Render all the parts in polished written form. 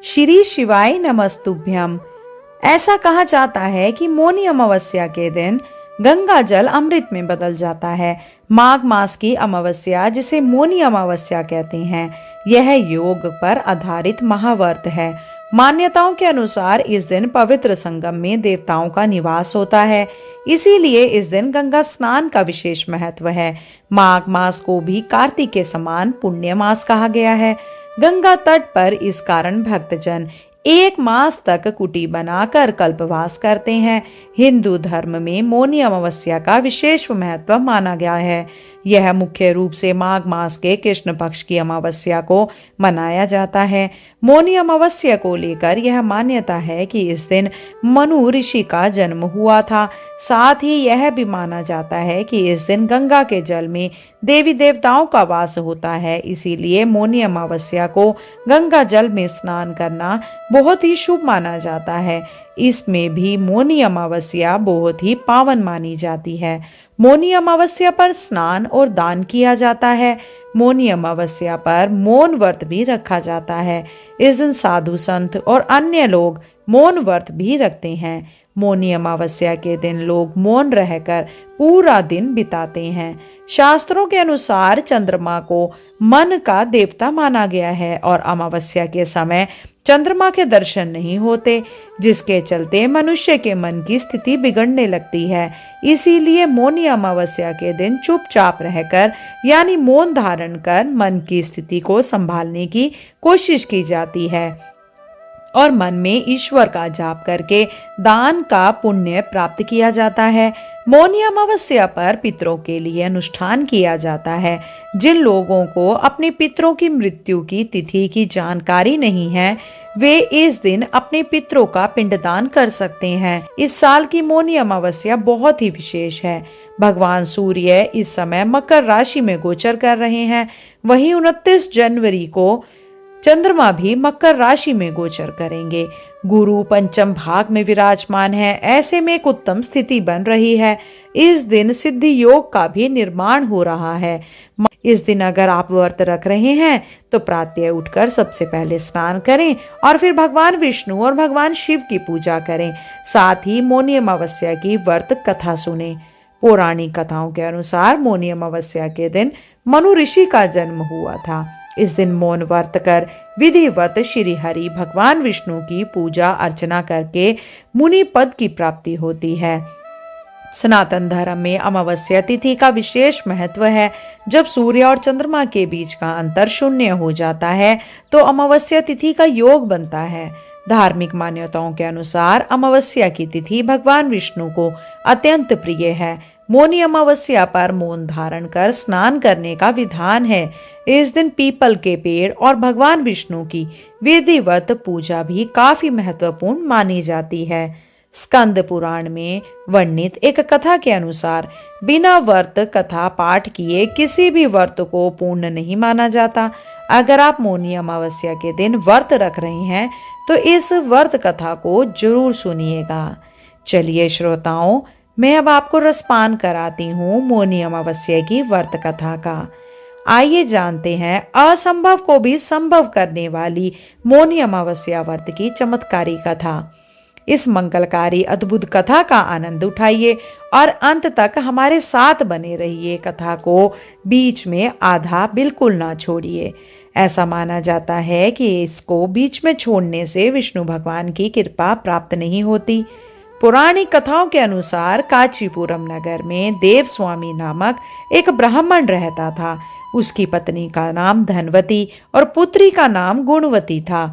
श्री शिवाय नमस्तुभ्यम। ऐसा कहा जाता है कि मौनी अमावस्या के दिन गंगा जल अमृत में बदल जाता है। माघ मास की अमावस्या, जिसे मौनी अमावस्या कहते हैं, यह योग पर आधारित महाव्रत है। मान्यताओं के अनुसार इस दिन पवित्र संगम में देवताओं का निवास होता है, इसीलिए इस दिन गंगा स्नान का विशेष महत्व है। माघ मास को भी कार्तिक के समान पुण्य मास कहा गया है। गंगा तट पर इस कारण भक्तजन 1 मास तक कुटी बनाकर कल्पवास करते हैं। हिंदू धर्म में मौनी अमावस्या का विशेष महत्व माना गया है। यह मुख्य रूप से माघ मास के कृष्ण पक्ष की अमावस्या को मनाया जाता है। मौनी अमावस्या को लेकर यह मान्यता है कि इस दिन मनु ऋषि का जन्म हुआ था। साथ ही यह भी माना जाता है कि इस दिन गंगा के जल में देवी देवताओं का वास होता है, इसीलिए मौनी अमावस्या को गंगा जल में स्नान करना बहुत ही शुभ माना जाता है। इसमें भी मौनी अमावस्या बहुत ही पावन मानी जाती है। मौनी अमावस्या पर स्नान और दान किया जाता है। मौनी अमावस्या पर मौन व्रत भी रखा जाता है। इस दिन साधु संत और अन्य लोग मौन व्रत भी रखते हैं। मौनी अमावस्या के दिन लोग मौन रहकर पूरा दिन बिताते हैं। शास्त्रों के अनुसार चंद्रमा को मन का देवता माना गया है और अमावस्या के समय चंद्रमा के दर्शन नहीं होते, जिसके चलते मनुष्य के मन की स्थिति बिगड़ने लगती है। इसीलिए मौनी अमावस्या के दिन चुपचाप रहकर यानी मौन धारण कर मन की स्थिति को संभालने की कोशिश की जाती है और मन में ईश्वर का जाप करके दान का पुण्य प्राप्त किया जाता है। मौनी अमावस्या पर पितरों के लिए अनुष्ठान किया जाता है। जिन लोगों को अपने पितरों की मृत्यु की तिथि की जानकारी नहीं है, वे इस दिन अपने पितरों का पिंडदान कर सकते हैं। इस साल की मौनी अमावस्या बहुत ही विशेष है। भगवान सूर्य इस समय मकर राशि में गोचर कर रहे हैं। वहीं 29 जनवरी को चंद्रमा भी मकर राशि में गोचर करेंगे। गुरु पंचम भाग में विराजमान है। ऐसे में एक उत्तम स्थिति बन रही है। इस दिन सिद्धि योग का भी निर्माण हो रहा है। इस दिन अगर आप व्रत रख रहे हैं तो प्रातः उठकर सबसे पहले स्नान करें और फिर भगवान विष्णु और भगवान शिव की पूजा करें। साथ ही मौनी अमावस्या की व्रत कथा सुने। पौराणिक कथाओं के अनुसार मौनी अमावस्या के दिन मनु ऋषि का जन्म हुआ था। इस दिन मौन व्रत कर विधिवत श्री हरि भगवान विष्णु की पूजा अर्चना करके मुनि पद की प्राप्ति होती है। सनातन धर्म में अमावस्या तिथि का विशेष महत्व है। जब सूर्य और चंद्रमा के बीच का अंतर शून्य हो जाता है तो अमावस्या तिथि का योग बनता है। धार्मिक मान्यताओं के अनुसार अमावस्या की तिथि भगवान विष्णु को अत्यंत प्रिय है। मौनी अमावस्या पर मौन धारण कर स्नान करने का विधान है। इस दिन पीपल के पेड़ और भगवान विष्णु की विधिवत पूजा भी काफी महत्वपूर्ण मानी जाती है। स्कंद पुराण में वर्णित एक कथा के अनुसार बिना व्रत कथा पाठ किए किसी भी व्रत को पूर्ण नहीं माना जाता। अगर आप मौनी अमावस्या के दिन व्रत रख रहे हैं तो इस व्रत कथा को जरूर सुनिएगा। चलिए श्रोताओं, मैं अब आपको रसपान कराती हूँ मौनी अमावस्या की व्रत कथा का। आइए जानते हैं असंभव को भी संभव करने वाली मौनी अमावस्या व्रत की चमत्कारी कथा। इस मंगलकारी अद्भुत कथा का आनंद उठाइए और अंत तक हमारे साथ बने रहिए। कथा को बीच में आधा बिल्कुल ना छोड़िए। ऐसा माना जाता है कि इसको बीच में छोड़ने से विष्णु भगवान की कृपा प्राप्त नहीं होती। पौराणिक कथाओं के अनुसार कांचीपुरम नगर में देवस्वामी नामक एक ब्राह्मण रहता था। उसकी पत्नी का नाम धनवती और पुत्री का नाम गुणवती था।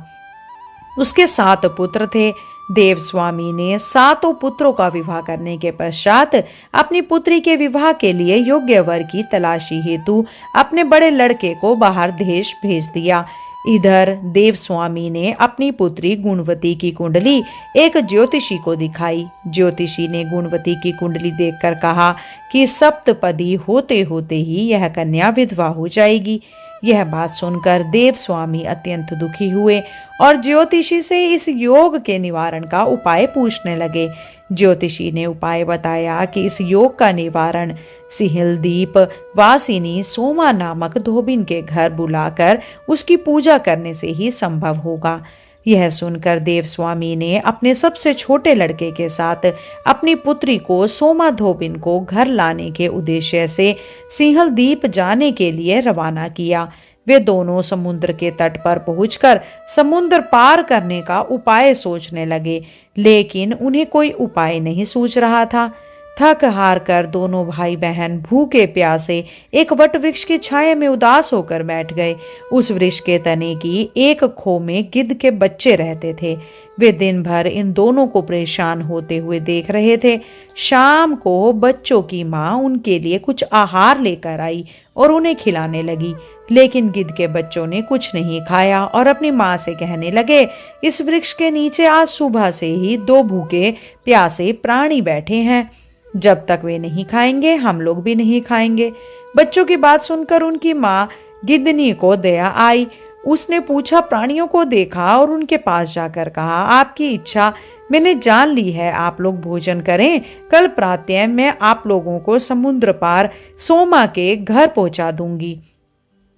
उसके 7 पुत्र थे। देवस्वामी ने 7 पुत्रों का विवाह करने के पश्चात अपनी पुत्री के विवाह के लिए योग्य वर की तलाशी हेतु अपने बड़े लड़के को बाहर देश भेज दिया। इधर देवस्वामी ने अपनी पुत्री गुणवती की कुंडली एक ज्योतिषी को दिखाई। ज्योतिषी ने गुणवती की कुंडली देखकर कहा कि सप्तपदी होते होते ही यह कन्या विधवा हो जाएगी। यह बात सुनकर देवस्वामी अत्यंत दुखी हुए और ज्योतिषी से इस योग के निवारण का उपाय पूछने लगे। ज्योतिषी ने उपाय बताया कि इस योग का निवारण सिहिलदीप वासिनी सोमा नामक धोबिन के घर बुलाकर उसकी पूजा करने से ही संभव होगा। यह सुनकर देवस्वामी ने अपने सबसे छोटे लड़के के साथ अपनी पुत्री को सोमा धोबिन को घर लाने के उद्देश्य से सिंहल द्वीप जाने के लिए रवाना किया। वे दोनों समुद्र के तट पर पहुंचकर समुद्र पार करने का उपाय सोचने लगे, लेकिन उन्हें कोई उपाय नहीं सूझ रहा था। थक हार कर दोनों भाई बहन भूखे प्यासे एक वट वृक्ष की छाया में उदास होकर बैठ गए। उस वृक्ष के तने की एक खो में गिद्ध के बच्चे रहते थे। वे दिन भर इन दोनों को परेशान होते हुए देख रहे थे। शाम को बच्चों की माँ उनके लिए कुछ आहार लेकर आई और उन्हें खिलाने लगी, लेकिन गिद्ध के बच्चों ने कुछ नहीं खाया और अपनी माँ से कहने लगे, इस वृक्ष के नीचे आज सुबह से ही 2 भूखे प्यासे प्राणी बैठे हैं। जब तक वे नहीं खाएंगे हम लोग भी नहीं खाएंगे। बच्चों की बात सुनकर उनकी माँ गिद्धनी को दया आई। उसने पूछा, प्राणियों को देखा और उनके पास जाकर कहा, आपकी इच्छा मैंने जान ली है, आप लोग भोजन करें। कल प्रातः मैं आप लोगों को समुद्र पार सोमा के घर पहुंचा दूंगी।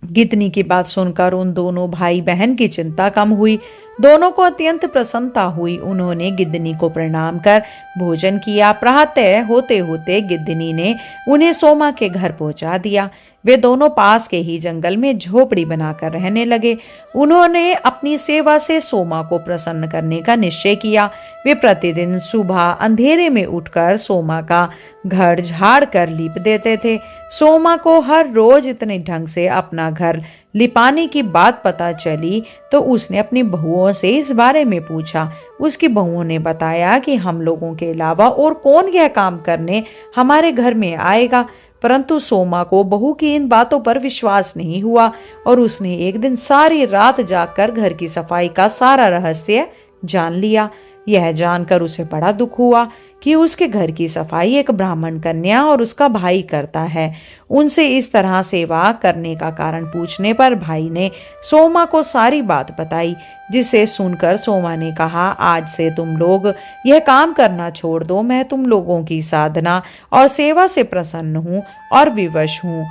गिद्धनी की बात सुनकर उन दोनों भाई बहन की चिंता कम हुई। दोनों को अत्यंत प्रसन्नता हुई। उन्होंने गिद्धनी को प्रणाम कर भोजन किया। प्रातः होते होते गिद्धनी ने उन्हें सोमा के घर पहुंचा दिया। वे दोनों पास के ही जंगल में झोपड़ी बनाकर रहने लगे। उन्होंने अपनी सेवा से सोमा को प्रसन्न करने का निश्चय किया। वे प्रतिदिन सुबह अंधेरे में उठकर सोमा का घर झाड़ कर लीप देते थे। सोमा को हर रोज इतने ढंग से अपना घर लिपाने की बात पता चली तो उसने अपनी बहुओं से इस बारे में पूछा। उसकी बहुओं ने बताया कि हम लोगों के अलावा और कौन यह काम करने हमारे घर में आएगा। परंतु सोमा को बहू की इन बातों पर विश्वास नहीं हुआ और उसने एक दिन सारी रात जागकर घर की सफाई का सारा रहस्य जान लिया। यह जानकर उसे बड़ा दुख हुआ कि उसके घर की सफाई एक ब्राह्मण कन्या और उसका भाई करता है। उनसे इस तरह सेवा करने का कारण पूछने पर भाई ने सोमा को सारी बात बताई, जिसे सुनकर सोमा ने कहा, आज से तुम लोग यह काम करना छोड़ दो। मैं तुम लोगों की साधना और सेवा से प्रसन्न हूँ और विवश हूँ।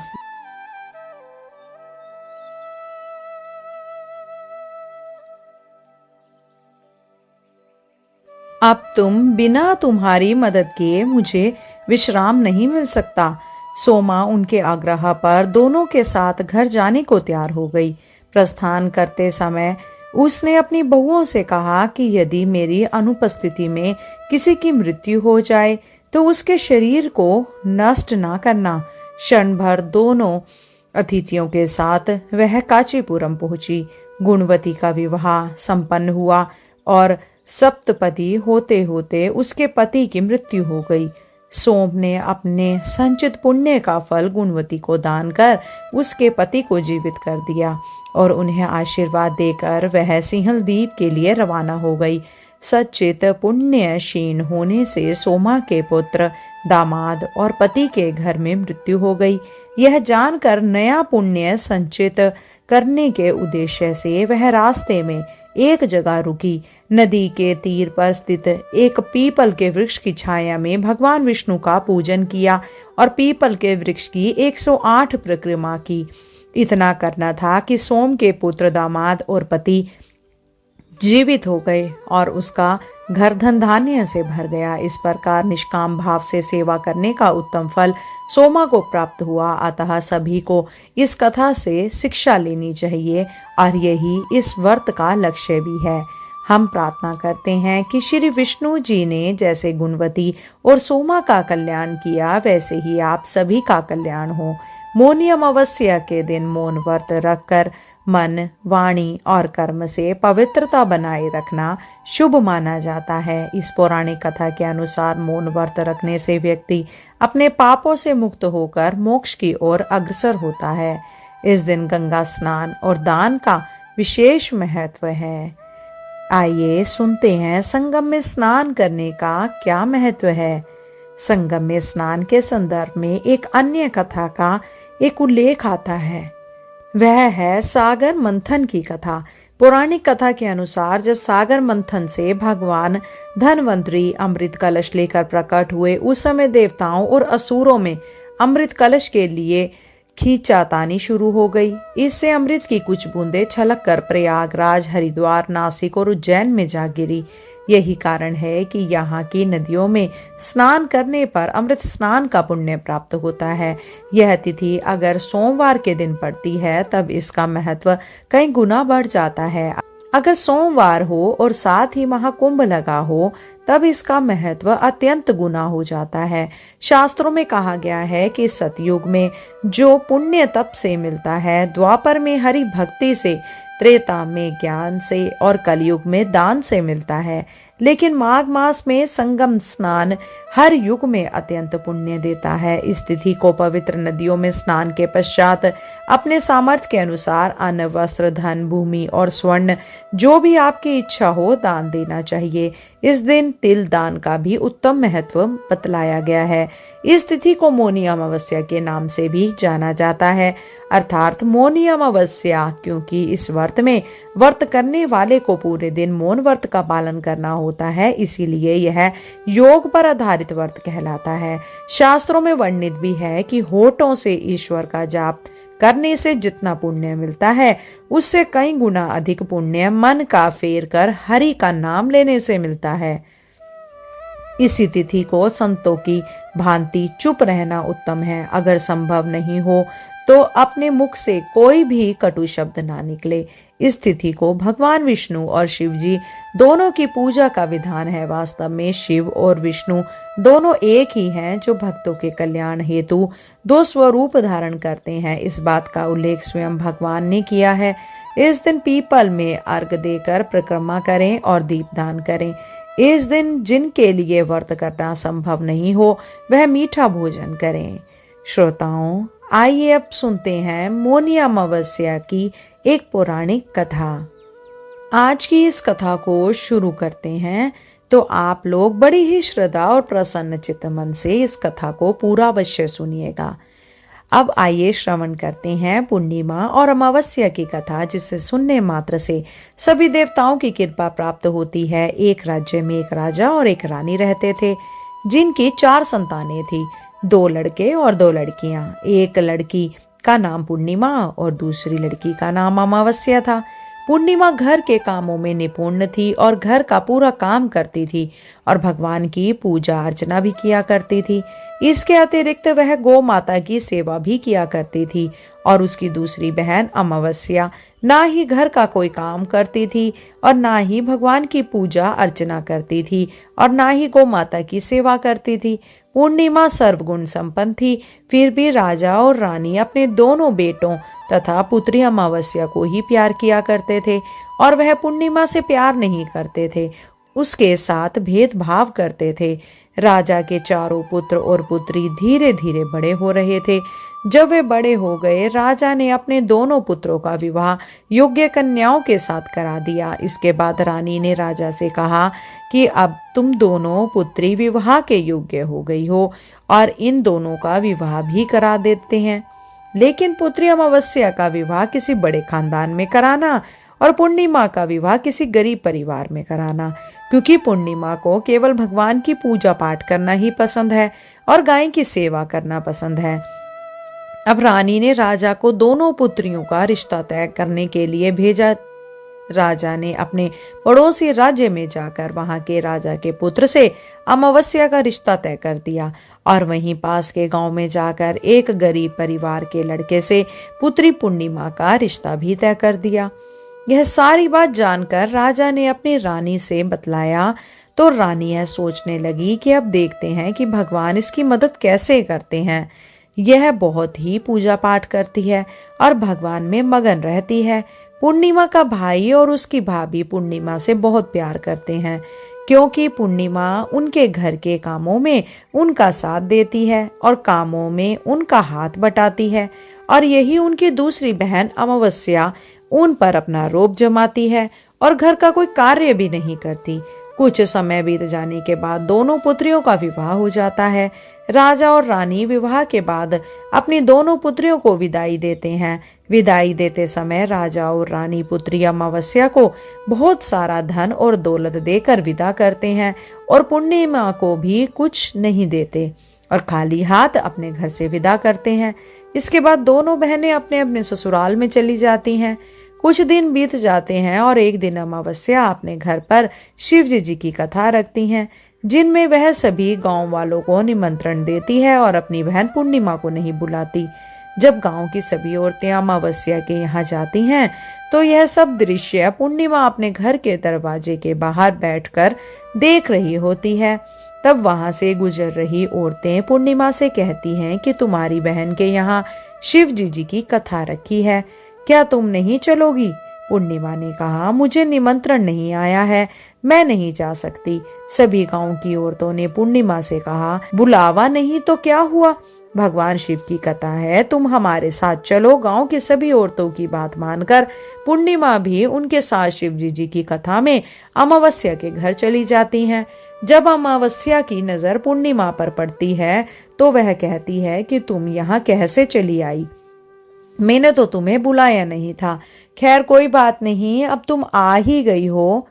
अब बिना तुम्हारी मदद किए मुझे विश्राम नहीं मिल सकता। सोमा उनके आग्रह पर दोनों के साथ घर जाने को तैयार हो गई। प्रस्थान करते समय उसने अपनी बहुओं से कहा कि यदि मेरी अनुपस्थिति में किसी की मृत्यु हो जाए तो उसके शरीर को नष्ट ना करना। क्षण भर दोनों अतिथियों के साथ वह कांचीपुरम पहुंची। गुणवती का विवाह संपन्न हुआ और सप्तपदी होते होते उसके पति की मृत्यु हो गई। सोम ने अपने संचित पुण्य का फल गुणवती को दान कर उसके पति को जीवित कर दिया और उन्हें आशीर्वाद देकर वह सिंहल द्वीप के लिए रवाना हो गई। सच्चित पुण्य क्षीण होने से सोमा के पुत्र, दामाद और पति के घर में मृत्यु हो गई। यह जानकर नया पुण्य संचित करने के उद्देश्य से वह रास्ते में एक जगह रुकी। नदी के तीर पर स्थित एक पीपल के वृक्ष की छाया में भगवान विष्णु का पूजन किया और पीपल के वृक्ष की 108 परिक्रमा की। इतना करना था कि सोम के पुत्र, दामाद और पति जीवित हो गए और उसका घर धन धान्य से भर गया। इस प्रकार निष्काम भाव से सेवा करने का उत्तम फल सोमा को प्राप्त हुआ। अतः सभी को इस कथा से शिक्षा लेनी चाहिए और यही इस व्रत का लक्ष्य भी है। हम प्रार्थना करते हैं कि श्री विष्णु जी ने जैसे गुणवती और सोमा का कल्याण किया वैसे ही आप सभी का कल्याण हो। मौनी अमावस्या के दिन मौन व्रत रखकर मन, वाणी और कर्म से पवित्रता बनाए रखना शुभ माना जाता है। इस पौराणिक कथा के अनुसार मौन व्रत रखने से व्यक्ति अपने पापों से मुक्त होकर मोक्ष की ओर अग्रसर होता है। इस दिन गंगा स्नान और दान का विशेष महत्व है। आइए सुनते हैं संगम में स्नान करने का क्या महत्व है। संगम में स्नान के संदर्भ में एक अन्य कथा का एक उल्लेख आता है। वह है सागर मंथन की कथा। पौराणिक कथा के अनुसार जब सागर मंथन से भगवान धनवंतरी अमृत कलश लेकर प्रकट हुए, उस समय देवताओं और असुरों में अमृत कलश के लिए खींचातानी शुरू हो गई। इससे अमृत की कुछ बूंदें छलक कर प्रयागराज, हरिद्वार, नासिक और उज्जैन में जा गिरी। यही कारण है कि यहाँ की नदियों में स्नान करने पर अमृत स्नान का पुण्य प्राप्त होता है। यह तिथि अगर सोमवार के दिन पड़ती है तब इसका महत्व कई गुना बढ़ जाता है। अगर सोमवार हो और साथ ही महाकुंभ लगा हो तब इसका महत्व अत्यंत गुना हो जाता है। शास्त्रों में कहा गया है कि सतयुग में जो पुण्य तप से मिलता है, द्वापर में हरि भक्ति से, त्रेता में ज्ञान से और कलयुग में दान से मिलता है। लेकिन माघ मास में संगम स्नान हर युग में अत्यंत पुण्य देता है। इस तिथि को पवित्र नदियों में स्नान के पश्चात अपने सामर्थ्य के अनुसार अन्न, वस्त्र, धन, भूमि और स्वर्ण जो भी आपकी इच्छा हो दान देना चाहिए। इस दिन तिल दान का भी उत्तम महत्व बतलाया गया है। इस तिथि को मौनी अमावस्या के नाम से भी जाना जाता है, अर्थात मौनी अमावस्या, क्योंकि इस व्रत में व्रत करने वाले को पूरे दिन मौन व्रत का पालन करना होता है, इसीलिए यह योग पर आधारित व्रत कहलाता है। शास्त्रों में वर्णित भी है कि होठों से ईश्वर का जाप करने से जितना पुण्य मिलता है उससे कई गुना अधिक पुण्य मन का फेर कर हरि का नाम लेने से मिलता है। इसी तिथि को संतों की भांति चुप रहना उत्तम है। अगर संभव नहीं हो तो अपने मुख से कोई भी कटु शब्द ना निकले। इस तिथि को भगवान विष्णु और शिव जी दोनों की पूजा का विधान है। वास्तव में शिव और विष्णु दोनों एक ही हैं जो भक्तों के कल्याण हेतु दो स्वरूप धारण करते हैं। इस बात का उल्लेख स्वयं भगवान ने किया है। इस दिन पीपल में अर्घ देकर परिक्रमा करें और दीपदान करें। इस दिन जिनके लिए व्रत करना संभव नहीं हो वह मीठा भोजन करें। श्रोताओं, आइए अब सुनते हैं मौनी अमावस्या की एक पौराणिक कथा। आज की इस कथा को शुरू करते हैं, तो आप लोग बड़ी ही श्रद्धा और प्रसन्न चित्त मन से इस कथा को पूरा अवश्य सुनिएगा। अब आइए श्रवण करते हैं पूर्णिमा और अमावस्या की कथा, जिसे सुनने मात्र से सभी देवताओं की कृपा प्राप्त होती है। एक राज्य में एक राजा और एक रानी रहते थे, जिनकी 4 संतानें थी, 2 लड़के और 2 लड़कियां। एक लड़की का नाम पूर्णिमा और दूसरी लड़की का नाम अमावस्या था। पूर्णिमा घर के कामों में निपुण थी और घर का पूरा काम करती थी और भगवान की पूजा अर्चना भी किया करती थी। इसके अतिरिक्त वह गौ माता की सेवा भी किया करती थी। और उसकी दूसरी बहन अमावस्या ना ही घर का कोई काम करती थी और ना ही भगवान की पूजा अर्चना करती थी और ना ही गौ माता की सेवा करती थी। पूर्णिमा सर्वगुण संपन्न थी, फिर भी राजा और रानी अपने दोनों बेटों तथा पुत्री अमावस्या को ही प्यार किया करते थे और वह पूर्णिमा से प्यार नहीं करते थे, उसके साथ भेदभाव करते थे। राजा के चारों पुत्र और पुत्री धीरे धीरे बड़े हो रहे थे। जब वे बड़े हो गए, राजा ने अपने दोनों पुत्रों का विवाह योग्य कन्याओं के साथ करा दिया। इसके बाद रानी ने राजा से कहा कि अब तुम दोनों पुत्री विवाह के योग्य हो गई हो और इन दोनों का विवाह भी करा देते हैं। लेकिन पुत्री अमावस्या का विवाह किसी बड़े खानदान में कराना और पूर्णिमा का विवाह किसी गरीब परिवार में कराना, क्योंकि पूर्णिमा को केवल भगवान की पूजा पाठ करना ही पसंद है और गाय की सेवा करना पसंद है। अब रानी ने राजा को दोनों पुत्रियों का रिश्ता तय करने के लिए भेजा। राजा ने अपने पड़ोसी राज्य में जाकर वहां के राजा के पुत्र से अमावस्या का रिश्ता तय कर दिया और वहीं पास के गांव में जाकर एक गरीब परिवार के लड़के से पुत्री पूर्णिमा का रिश्ता भी तय कर दिया। यह सारी बात जानकर राजा ने अपनी रानी से बतलाया तो रानी यह सोचने लगी कि अब देखते हैं कि भगवान इसकी मदद कैसे करते हैं। यह बहुत ही पूजा पाठ करती है और भगवान में मगन रहती है। पूर्णिमा का भाई और उसकी भाभी पूर्णिमा से बहुत प्यार करते हैं, क्योंकि पूर्णिमा उनके घर के कामों में उनका साथ देती है और कामों में उनका हाथ बटाती है, और यही उनकी दूसरी बहन अमावस्या उन पर अपना रोब जमाती है और घर का कोई कार्य भी नहीं करती। कुछ समय बीत जाने के बाद दोनों पुत्रियों का विवाह हो जाता है। राजा और रानी विवाह के बाद अपनी दोनों पुत्रियों को विदाई देते हैं। विदाई देते समय राजा और रानी पुत्री अमावस्या को बहुत सारा धन और दौलत देकर विदा करते हैं और पूर्णिमा को भी कुछ नहीं देते। और खाली हाथ अपने घर से विदा करते हैं। इसके बाद दोनों बहनें अपने अपने ससुराल में चली जाती हैं। कुछ दिन बीत जाते हैं और एक दिन अमावस्या अपने घर पर शिव जी की कथा रखती हैं, जिनमें वह सभी गांव वालों को निमंत्रण देती है और अपनी बहन पूर्णिमा को नहीं बुलाती। जब गांव की सभी औरतें अमावस्या के यहाँ जाती हैं तो यह सब दृश्य पूर्णिमा अपने घर के दरवाजे के बाहर बैठकर देख रही होती है। तब वहां से गुजर रही औरतें पूर्णिमा से कहती हैं कि तुम्हारी बहन के यहाँ शिव जी की कथा रखी है, क्या तुम नहीं चलोगी? पूर्णिमा ने कहा, मुझे निमंत्रण नहीं आया है, मैं नहीं जा सकती। सभी गांव की औरतों ने पूर्णिमा से कहा, बुलावा नहीं तो क्या हुआ, भगवान शिव की कथा है, तुम हमारे साथ चलो। गांव की सभी औरतों की बात मानकर पूर्णिमा भी उनके साथ शिव जी की कथा में अमावस्या के घर चली जाती हैं। जब अमावस्या की नजर पूर्णिमा पर पड़ती है तो वह कहती है कि तुम यहाँ कैसे चली आई, मैंने तो तुम्हें बुलाया नहीं था। खैर कोई बात नहीं, अब तुम आ ही गई हो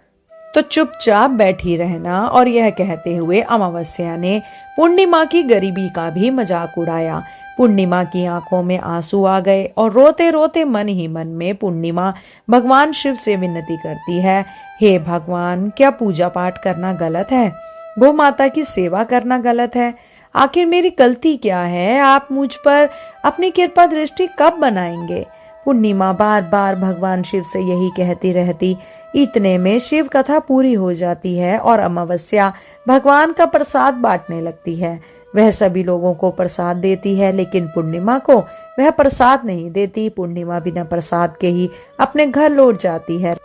तो चुपचाप बैठी रहना। और यह कहते हुए अमावस्या ने पूर्णिमा की गरीबी का भी मजाक उड़ाया। पूर्णिमा की आंखों में आंसू आ गए और रोते रोते मन ही मन में पूर्णिमा भगवान शिव से विनती करती है, हे भगवान, क्या पूजा पाठ करना गलत है? गौ माता की सेवा करना गलत है? आखिर मेरी गलती क्या है? आप मुझ पर अपनी कृपा दृष्टि कब बनाएंगे? पूर्णिमा बार बार भगवान शिव से यही कहती रहती। इतने में शिव कथा पूरी हो जाती है और अमावस्या भगवान का प्रसाद बांटने लगती है। वह सभी लोगों को प्रसाद देती है, लेकिन पूर्णिमा को वह प्रसाद नहीं देती। पूर्णिमा बिना प्रसाद के ही अपने घर लौट जाती है।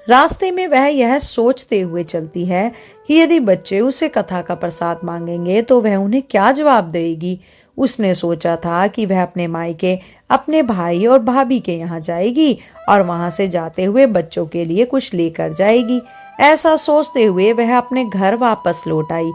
रास्ते में वह यह सोचते हुए चलती है कि यदि बच्चे उसे कथा का प्रसाद मांगेंगे तो वह उन्हें क्या जवाब देगी। उसने सोचा था कि वह अपने मायके अपने भाई और भाभी के यहाँ जाएगी और वहां से जाते हुए बच्चों के लिए कुछ लेकर जाएगी। ऐसा सोचते हुए वह अपने घर वापस लौट आई।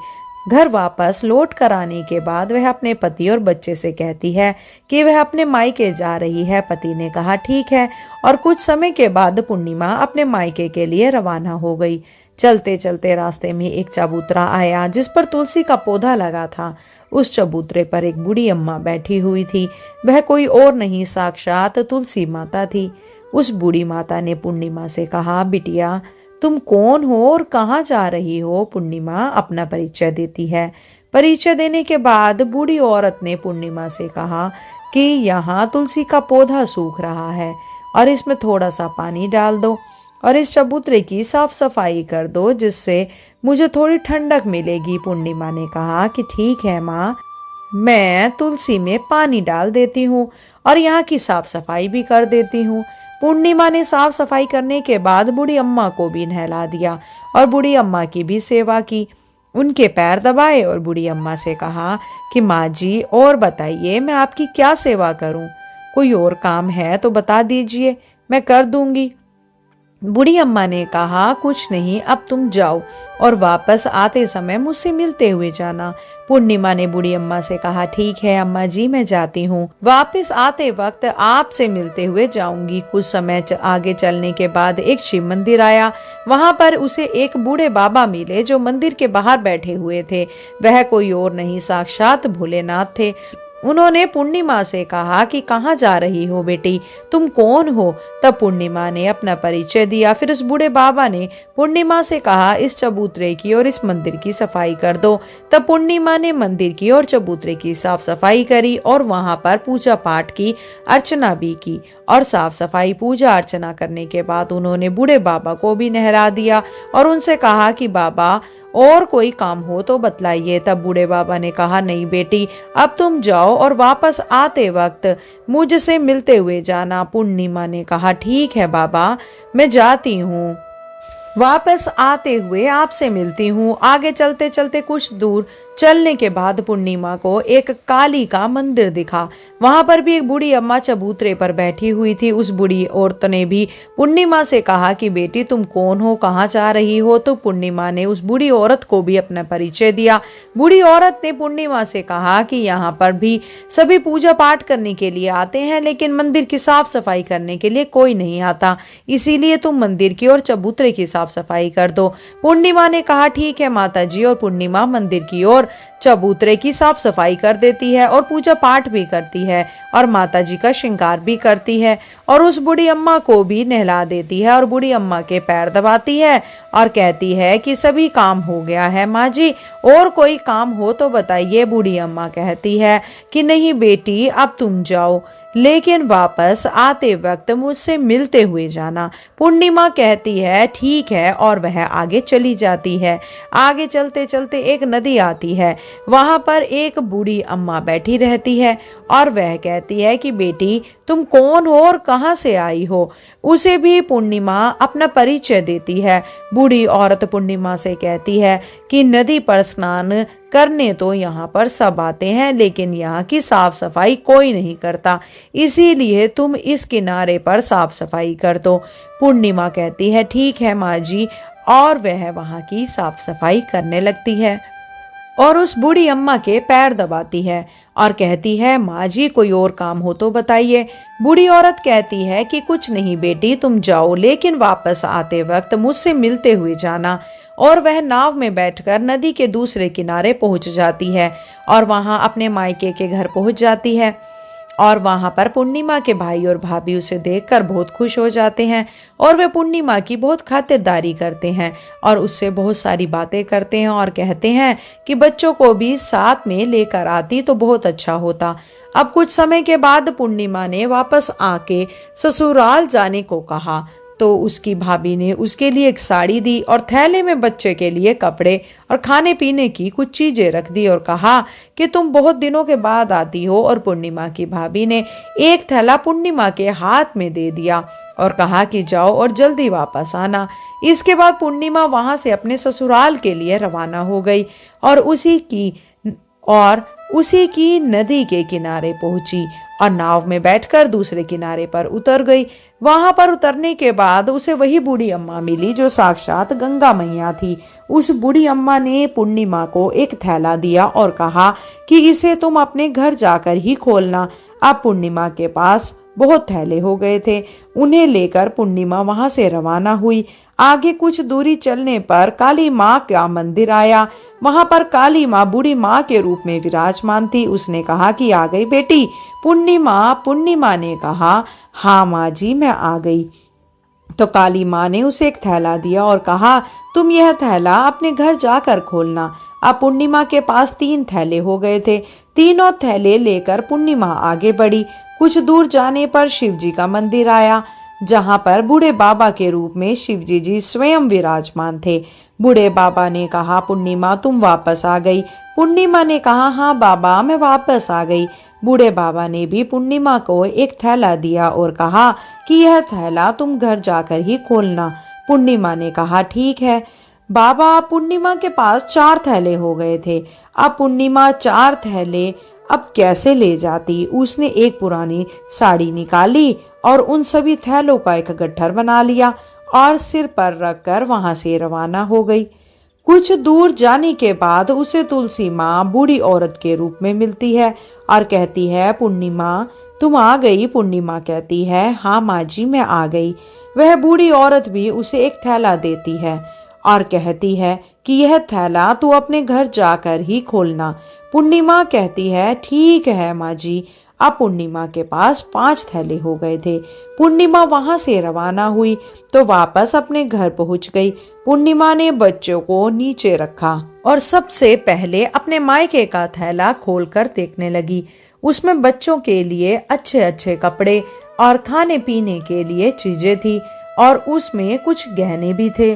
घर वापस लौट कर आने के बाद वह अपने पति और बच्चे से कहती है कि वह अपने मायके जा रही है। पति ने कहा ठीक है, और कुछ समय के बाद पूर्णिमा अपने मायके के लिए रवाना हो गई। चलते चलते रास्ते में एक चबूतरा आया जिस पर तुलसी का पौधा लगा था। उस चबूतरे पर एक बूढ़ी अम्मा बैठी हुई थी। वह कोई और नहीं, साक्षात तुलसी माता थी। उस बूढ़ी माता ने पूर्णिमा से कहा, बिटिया तुम कौन हो और कहाँ जा रही हो? पूर्णिमा अपना परिचय देती है। परिचय देने के बाद बूढ़ी औरत ने पूर्णिमा से कहा कि यहाँ तुलसी का पौधा सूख रहा है और इसमें थोड़ा सा पानी डाल दो और इस चबूतरे की साफ सफाई कर दो, जिससे मुझे थोड़ी ठंडक मिलेगी। पूर्णिमा ने कहा कि ठीक है माँ, मैं तुलसी में पानी डाल देती हूँ और यहाँ की साफ सफाई भी कर देती हूँ। पूर्णिमा ने साफ सफाई करने के बाद बूढ़ी अम्मा को भी नहला दिया और बूढ़ी अम्मा की भी सेवा की। उनके पैर दबाए और बूढ़ी अम्मा से कहा कि माँ जी और बताइए, मैं आपकी क्या सेवा करूँ? कोई और काम है तो बता दीजिए, मैं कर दूंगी। बूढ़ी अम्मा ने कहा कुछ नहीं, अब तुम जाओ और वापस आते समय मुझसे मिलते हुए जाना। पूर्णिमा ने बूढ़ी अम्मा से कहा ठीक है अम्मा जी, मैं जाती हूँ, वापस आते वक्त आपसे मिलते हुए जाऊंगी। कुछ समय आगे चलने के बाद एक शिव मंदिर आया। वहां पर उसे एक बूढ़े बाबा मिले जो मंदिर के बाहर बैठे हुए थे। वह कोई और नहीं, साक्षात भोलेनाथ थे। उन्होंने पूर्णिमा से कहा कि कहाँ जा रही हो बेटी, तुम कौन हो? तब पूर्णिमा ने अपना परिचय दिया। फिर उस बूढ़े बाबा ने पूर्णिमा से कहा इस चबूतरे की और इस मंदिर की सफाई कर दो। तब पूर्णिमा ने मंदिर की और चबूतरे की साफ सफाई करी और वहां पर पूजा पाठ की, अर्चना भी की। और साफ सफाई पूजा अर्चना करने के बाद उन्होंने बूढ़े बाबा को भी नहला दिया और उनसे कहा कि बाबा और कोई काम हो तो बतलाइए। तब बूढ़े बाबा ने कहा नहीं बेटी, अब तुम जाओ और वापस आते वक्त मुझसे मिलते हुए जाना। पूर्णिमा ने कहा ठीक है बाबा, मैं जाती हूँ, वापस आते हुए आपसे मिलती हूँ। आगे चलते चलते कुछ दूर चलने के बाद पूर्णिमा को एक काली का मंदिर दिखा। वहां पर भी एक बूढ़ी अम्मा चबूतरे पर बैठी हुई थी। उस बूढ़ी औरत ने भी पूर्णिमा से कहा कि बेटी तुम कौन हो, कहाँ जा रही हो? तो पूर्णिमा ने उस बूढ़ी औरत को भी अपना परिचय दिया। बूढ़ी औरत ने पूर्णिमा से कहा कि यहाँ पर भी सभी पूजा पाठ करने के लिए आते हैं, लेकिन मंदिर की साफ सफाई करने के लिए कोई नहीं आता, इसीलिए तुम मंदिर की और चबूतरे की साफ साफ सफाई कर दो। पूर्णिमा ने कहा ठीक है माता जी, और पूर्णिमा मंदिर की ओर चबूतरे की साफ सफाई कर देती है और पूजा पाठ भी करती है और माता जी का श्रृंगार भी करती है और उस बूढ़ी अम्मा को भी नहला देती है और बूढ़ी अम्मा के पैर दबाती है और कहती है कि सभी काम हो गया है माँ जी, और कोई काम हो तो बताइए। बूढ़ी अम्मा कहती है कि नहीं बेटी, अब तुम जाओ, लेकिन वापस आते वक्त मुझसे मिलते हुए जाना। पूर्णिमा कहती है ठीक है, और वह आगे चली जाती है। आगे चलते चलते एक नदी आती है, वहां पर एक बूढ़ी अम्मा बैठी रहती है और वह कहती है कि बेटी तुम कौन हो और कहां से आई हो। उसे भी पूर्णिमा अपना परिचय देती है। बूढ़ी औरत पूर्णिमा से कहती है कि नदी पर स्नान करने तो यहाँ पर सब आते हैं, लेकिन यहाँ की साफ सफाई कोई नहीं करता, इसीलिए तुम इस किनारे पर साफ सफाई कर दो। पूर्णिमा कहती है ठीक है माँ जी, और वह वहाँ की साफ सफाई करने लगती है और उस बूढ़ी अम्मा के पैर दबाती है और कहती है माँ जी कोई और काम हो तो बताइए। बूढ़ी औरत कहती है कि कुछ नहीं बेटी, तुम जाओ, लेकिन वापस आते वक्त मुझसे मिलते हुए जाना। और वह नाव में बैठकर नदी के दूसरे किनारे पहुंच जाती है और वहां अपने मायके के घर पहुंच जाती है और वहां पर पूर्णिमा के भाई और भाभी उसे देखकर बहुत खुश हो जाते हैं और वे पूर्णिमा की बहुत खातिरदारी करते हैं और उससे बहुत सारी बातें करते हैं और कहते हैं कि बच्चों को भी साथ में लेकर आती तो बहुत अच्छा होता। अब कुछ समय के बाद पूर्णिमा ने वापस आके ससुराल जाने को कहा तो उसकी भाभी ने उसके लिए एक साड़ी दी और थैले में बच्चे के लिए कपड़े और खाने पीने की कुछ चीजें रख दी और कहा कि तुम बहुत दिनों के बाद आती हो। और पूर्णिमा की भाभी ने एक थैला पूर्णिमा के हाथ में दे दिया और कहा कि जाओ और जल्दी वापस आना। इसके बाद पूर्णिमा वहां से अपने ससुराल के लिए रवाना हो गई और उसी की नदी के किनारे पहुंची और नाव में बैठकर दूसरे किनारे पर उतर गई। वहां पर उतरने के बाद उसे वही बूढ़ी अम्मा मिली जो साक्षात गंगा मैया थी। उस बूढ़ी अम्मा ने पूर्णिमा को एक थैला दिया और कहा कि इसे तुम अपने घर जाकर ही खोलना। अब पूर्णिमा के पास बहुत थैले हो गए थे। उन्हें लेकर पूर्णिमा वहां से रवाना हुई। आगे कुछ दूरी चलने पर काली माँ का मंदिर आया। वहां पर काली माँ बूढ़ी माँ के रूप में विराजमान थी। उसने कहा कि आ गई बेटी पूर्णिमा ने कहा हाँ माँ जी मैं आ गई। तो काली माँ ने उसे एक थैला दिया और कहा तुम यह थैला अपने घर जाकर खोलना। अब पूर्णिमा के पास 3 थैले हो गए थे। तीनों थैले लेकर पूर्णिमा आगे बढ़ी। कुछ दूर जाने पर शिवजी का मंदिर आया जहां पर बूढ़े बाबा के रूप में शिवजी जी स्वयं विराजमान थे। बूढ़े बाबा ने कहा पूर्णिमा तुम वापस आ गई। पूर्णिमा ने कहा हाँ बाबा मैं वापस आ गई। बूढ़े बाबा ने भी पूर्णिमा को एक थैला दिया और कहा कि यह थैला तुम घर जाकर ही खोलना। पूर्णिमा ने कहा ठीक है बाबा। पूर्णिमा के पास 4 थैले हो गए थे। अब पूर्णिमा 4 थैले अब कैसे ले जाती। उसने एक पुरानी साड़ी निकाली और उन सभी थैलों का एक गट्ठर बना लिया और सिर पर रखकर वहां से रवाना हो गई। कुछ दूर जाने के बाद उसे तुलसी माँ बूढ़ी औरत के रूप में मिलती है और कहती है पूर्णिमा तुम आ गई। पूर्णिमा कहती है हाँ माँ जी मैं आ गई। वह बूढ़ी औरत भी उसे एक थैला देती है और कहती है कि यह थैला तू अपने घर जाकर ही खोलना। पूर्णिमा कहती है ठीक है माँ जी। अब पूर्णिमा के पास 5 थैले हो गए थे। पूर्णिमा वहां से रवाना हुई तो वापस अपने घर पहुंच गई। पूर्णिमा ने बच्चों को नीचे रखा और सबसे पहले अपने मायके का थैला खोलकर देखने लगी। उसमें बच्चों के लिए अच्छे अच्छे कपड़े और खाने पीने के लिए चीजें थी और उसमें कुछ गहने भी थे।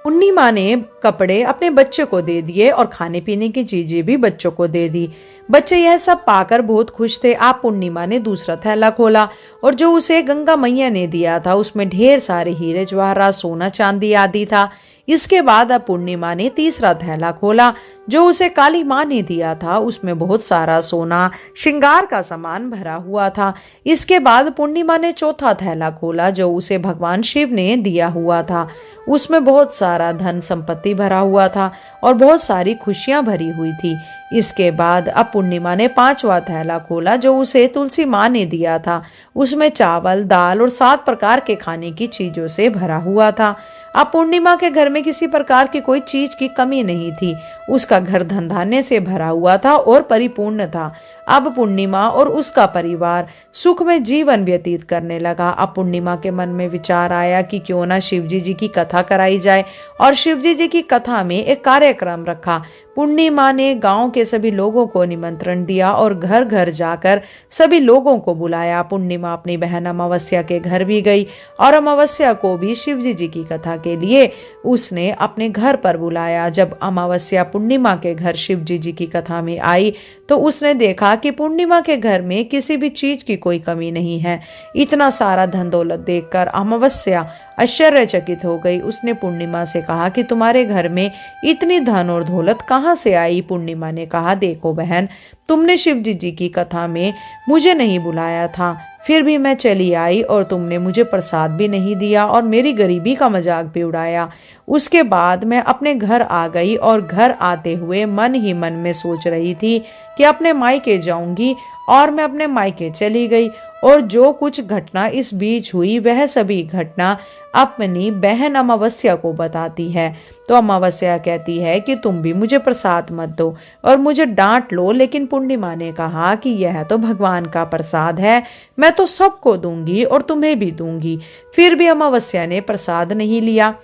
पूर्णिमा ने कपड़े अपने बच्चे को दे दिए और खाने पीने की चीजें भी बच्चों को दे दी। बच्चे यह सब पाकर बहुत खुश थे। आप पूर्णिमा ने दूसरा थैला खोला और जो उसे गंगा मैया ने दिया था उसमें ढेर सारे हीरे जवाहरात सोना चांदी आदि था। इसके बाद अब पूर्णिमा ने तीसरा थैला खोला जो उसे काली माँ ने दिया था। उसमें बहुत सारा सोना श्रृंगार का सामान भरा हुआ था। इसके बाद पूर्णिमा ने चौथा थैला खोला जो उसे भगवान शिव ने दिया हुआ था। उसमें बहुत सारा धन संपत्ति भरा हुआ था और बहुत सारी खुशियां भरी हुई थी। इसके बाद अब पूर्णिमा ने 5वां थैला खोला जो उसे तुलसी माँ ने दिया था। उसमें चावल दाल और 7 प्रकार के खाने की चीजों से भरा हुआ था। अब पूर्णिमा के घर में किसी प्रकार की कोई चीज की कमी नहीं थी। उसका घर धन धान्य से भरा हुआ था और परिपूर्ण था। अब पूर्णिमा और उसका परिवार सुख में जीवन व्यतीत करने लगा। अब पूर्णिमा के मन में विचार आया कि क्यों ना शिवजी जी की कथा कराई जाए, और शिवजी जी की कथा में एक कार्यक्रम रखा। पूर्णिमा ने गांव के सभी लोगों को निमंत्रण दिया और घर घर जाकर सभी लोगों को बुलाया। पूर्णिमा अपनी बहन अमावस्या के घर भी गई और अमावस्या को भी शिवजी जी की कथा के लिए उसने अपने घर पर बुलाया। जब अमावस्या पूर्णिमा के घर शिवजी जी की कथा में आई तो उसने देखा कि पूर्णिमा के घर में किसी भी चीज की कोई कमी नहीं है। इतना सारा धन दौलत देखकर अमावस्या आश्चर्यचकित हो गई। उसने पूर्णिमा से कहा कि तुम्हारे घर में इतनी धन और दौलत कहाँ से आई? पूर्णिमा ने कहा, देखो बहन, तुमने शिवजी जी की कथा में मुझे नहीं बुलाया था, फिर भी मैं चली आई और तुमने मुझे प्रसाद भी नहीं दिया और मेरी गरीबी का मजाक भी उड़ाया। उसके बाद मैं अपने घर आ गई और घर आते हुए मन ही मन में सोच रही थी कि अपने मायके जाऊंगी, और मैं अपने मायके चली गई। और जो कुछ घटना इस बीच हुई वह सभी घटना अपनी बहन अमावस्या को बताती है। तो अमावस्या कहती है कि तुम भी मुझे प्रसाद मत दो और मुझे डांट लो, लेकिन पूर्णिमा ने कहा कि यह तो भगवान का प्रसाद है, मैं तो सबको दूंगी और तुम्हें भी दूंगी। फिर भी अमावस्या ने प्रसाद नहीं लिया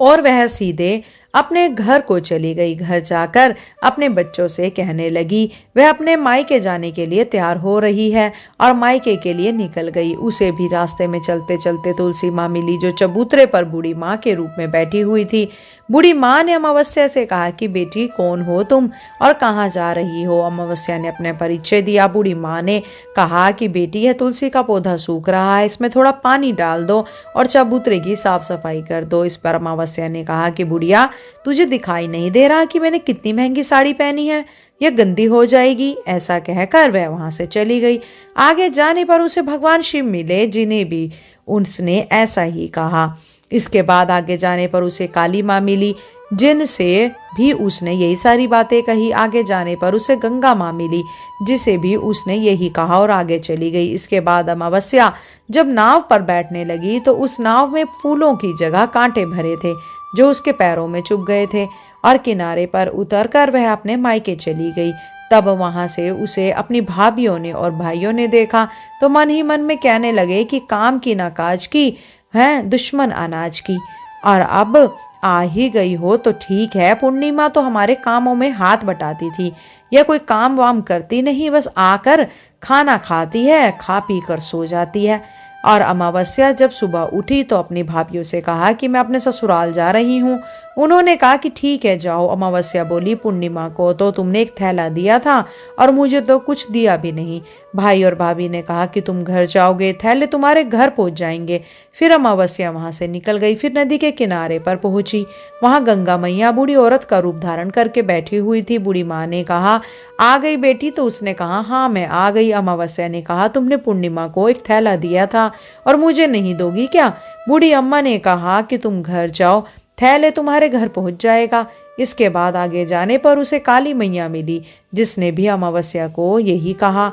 और वह सीधे अपने घर को चली गई। घर जाकर अपने बच्चों से कहने लगी, वह अपने मायके जाने के लिए तैयार हो रही है और मायके के लिए निकल गई। उसे भी रास्ते में चलते चलते तुलसी माँ मिली, जो चबूतरे पर बूढ़ी माँ के रूप में बैठी हुई थी। बूढ़ी माँ ने अमावस्या से कहा कि बेटी, कौन हो तुम और कहाँ जा रही हो? अमावस्या ने अपने परिचय दिया। बूढ़ी माँ ने कहा कि बेटी, यह तुलसी का पौधा सूख रहा है, इसमें थोड़ा पानी डाल दो और चबूतरे की साफ सफाई कर दो। इस पर अमावस्या ने कहा कि बुढ़िया, तुझे दिखाई नहीं दे रहा कि मैंने कितनी महंगी साड़ी पहनी है? यह गंदी हो जाएगी। ऐसा कहकर वह वहां से चली गई। आगे जाने पर उसे भगवान शिव मिले, जिन्हें भी उसने ऐसा ही कहा। इसके बाद आगे जाने पर उसे काली माँ मिली, जिनसे भी उसने यही सारी बातें कही। आगे जाने पर उसे गंगा माँ मिली, जिसे भी उसने यही कहा और आगे चली गई। इसके बाद अमावस्या जब नाव पर बैठने लगी तो उस नाव में फूलों की जगह कांटे भरे थे, जो उसके पैरों में चुभ गए थे, और किनारे पर उतरकर वह अपने मायके चली गई। तब वहां से उसे अपनी भाभियों ने और भाइयों ने देखा तो मन ही मन में कहने लगे कि काम की ना काज की है, दुश्मन अनाज की। और अब आ ही गई हो तो ठीक है। पूर्णिमा तो हमारे कामों में हाथ बटाती थी, यह कोई काम वाम करती नहीं, बस आकर खाना खाती है, खा पी कर सो जाती है। और अमावस्या जब सुबह उठी तो अपनी भाभियों से कहा कि मैं अपने ससुराल जा रही हूँ। उन्होंने कहा कि ठीक है, जाओ। अमावस्या बोली, पूर्णिमा को तो तुमने एक थैला दिया था और मुझे तो कुछ दिया भी नहीं। भाई और भाभी ने कहा कि तुम घर जाओगे, थैले तुम्हारे घर पहुंच जाएंगे। फिर अमावस्या वहां से निकल गई। फिर नदी के किनारे पर पहुंची। वहां गंगा मैया बूढ़ी औरत का रूप धारण करके बैठी हुई थी। बूढ़ी माँ ने कहा, आ गई बेटी? तो उसने कहा, हाँ मैं आ गई। अमावस्या ने कहा, तुमने पूर्णिमा को एक थैला दिया था और मुझे नहीं दोगी क्या? बूढ़ी अम्मा ने कहा कि तुम घर जाओ, थैले तुम्हारे घर पहुंच जाएगा। इसके बाद आगे जाने पर उसे काली मैया मिली, जिसने भी अमावस्या को यही कहा।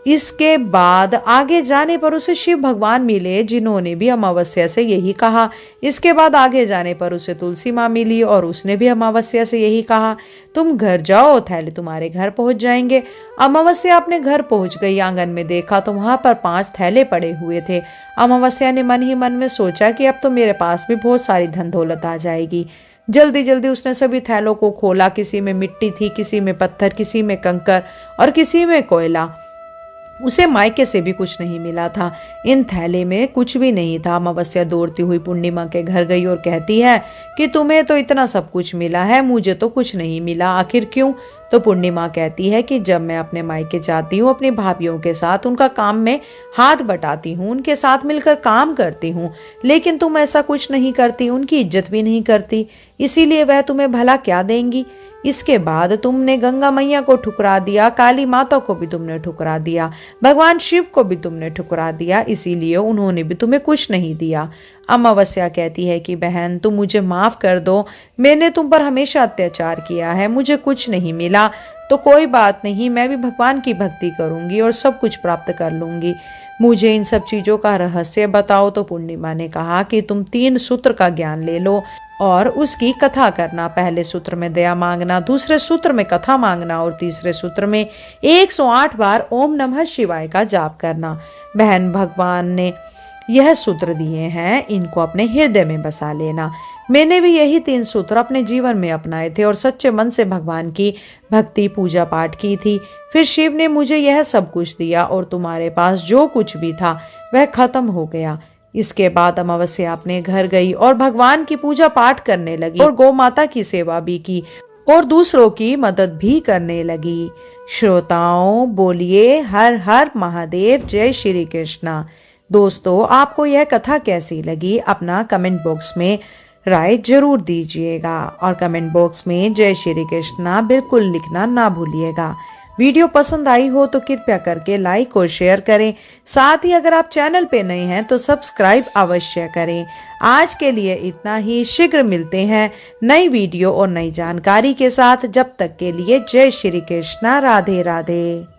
इसके बाद आगे जाने पर उसे शिव भगवान मिले, जिन्होंने भी अमावस्या से यही कहा। इसके बाद आगे जाने पर उसे तुलसी माँ मिली और उसने भी अमावस्या से यही कहा, तुम घर जाओ, थैले तुम्हारे घर पहुंच जाएंगे। अमावस्या अपने घर पहुंच गई। आंगन में देखा तो वहां पर 5 थैले पड़े हुए थे। अमावस्या ने मन ही मन में सोचा कि अब तो मेरे पास भी बहुत सारी धन दौलत आ जाएगी। जल्दी जल्दी उसने सभी थैलों को खोला। किसी में मिट्टी थी, किसी में पत्थर, किसी में कंकर और किसी में कोयला। उसे मायके से भी कुछ नहीं मिला था। इन थैले में कुछ भी नहीं था। अमावस्या दौड़ती हुई पूर्णिमा के घर गई और कहती है कि तुम्हें तो इतना सब कुछ मिला है, मुझे तो कुछ नहीं मिला, आखिर क्यों? तो पूर्णिमा कहती है कि जब मैं अपने मायके जाती हूँ अपनी भाभियों के साथ, उनका काम में हाथ बटाती हूँ, उनके साथ मिलकर काम करती हूँ, लेकिन तुम ऐसा कुछ नहीं करती, उनकी इज्जत भी नहीं करती, इसीलिए वह तुम्हें भला क्या देंगी? इसके बाद तुमने गंगा मैया को ठुकरा दिया, काली माता को भी तुमने ठुकरा दिया, भगवान शिव को भी तुमने ठुकरा दिया, इसीलिए उन्होंने भी तुम्हें कुछ नहीं दिया। अमावस्या कहती है कि बहन तुम मुझे माफ कर दो, मैंने तुम पर हमेशा अत्याचार किया है, मुझे कुछ नहीं मिला तो कोई बात नहीं, मैं भी भगवान की भक्ति करूंगी और सब कुछ प्राप्त कर लूंगी। मुझे इन सब चीजों का रहस्य बताओ। तो पूर्णिमा ने कहा कि तुम 3 सूत्र का ज्ञान ले लो और उसकी कथा करना। पहले सूत्र में दया मांगना, दूसरे सूत्र में कथा मांगना और तीसरे सूत्र में 108 बार ओम नमः शिवाय का जाप करना। बहन, भगवान ने यह सूत्र दिए हैं, इनको अपने हृदय में बसा लेना। मैंने भी यही 3 सूत्र अपने जीवन में अपनाए थे और सच्चे मन से भगवान की भक्ति पूजा पाठ की थी। फिर शिव ने मुझे यह सब कुछ दिया और तुम्हारे पास जो कुछ भी था वह खत्म हो गया। इसके बाद अमावस्या अपने घर गई और भगवान की पूजा पाठ करने लगी और गौ माता की सेवा भी की और दूसरों की मदद भी करने लगी। श्रोताओं, बोलिए हर हर महादेव, जय श्री कृष्णा। दोस्तों, आपको यह कथा कैसी लगी अपना कमेंट बॉक्स में राय जरूर दीजिएगा और कमेंट बॉक्स में जय श्री कृष्णा बिल्कुल लिखना ना भूलिएगा। वीडियो पसंद आई हो तो कृपया करके लाइक और शेयर करें। साथ ही अगर आप चैनल पे नए हैं तो सब्सक्राइब अवश्य करें। आज के लिए इतना ही। शीघ्र मिलते हैं नई वीडियो और नई जानकारी के साथ। जब तक के लिए जय श्री कृष्णा, राधे राधे।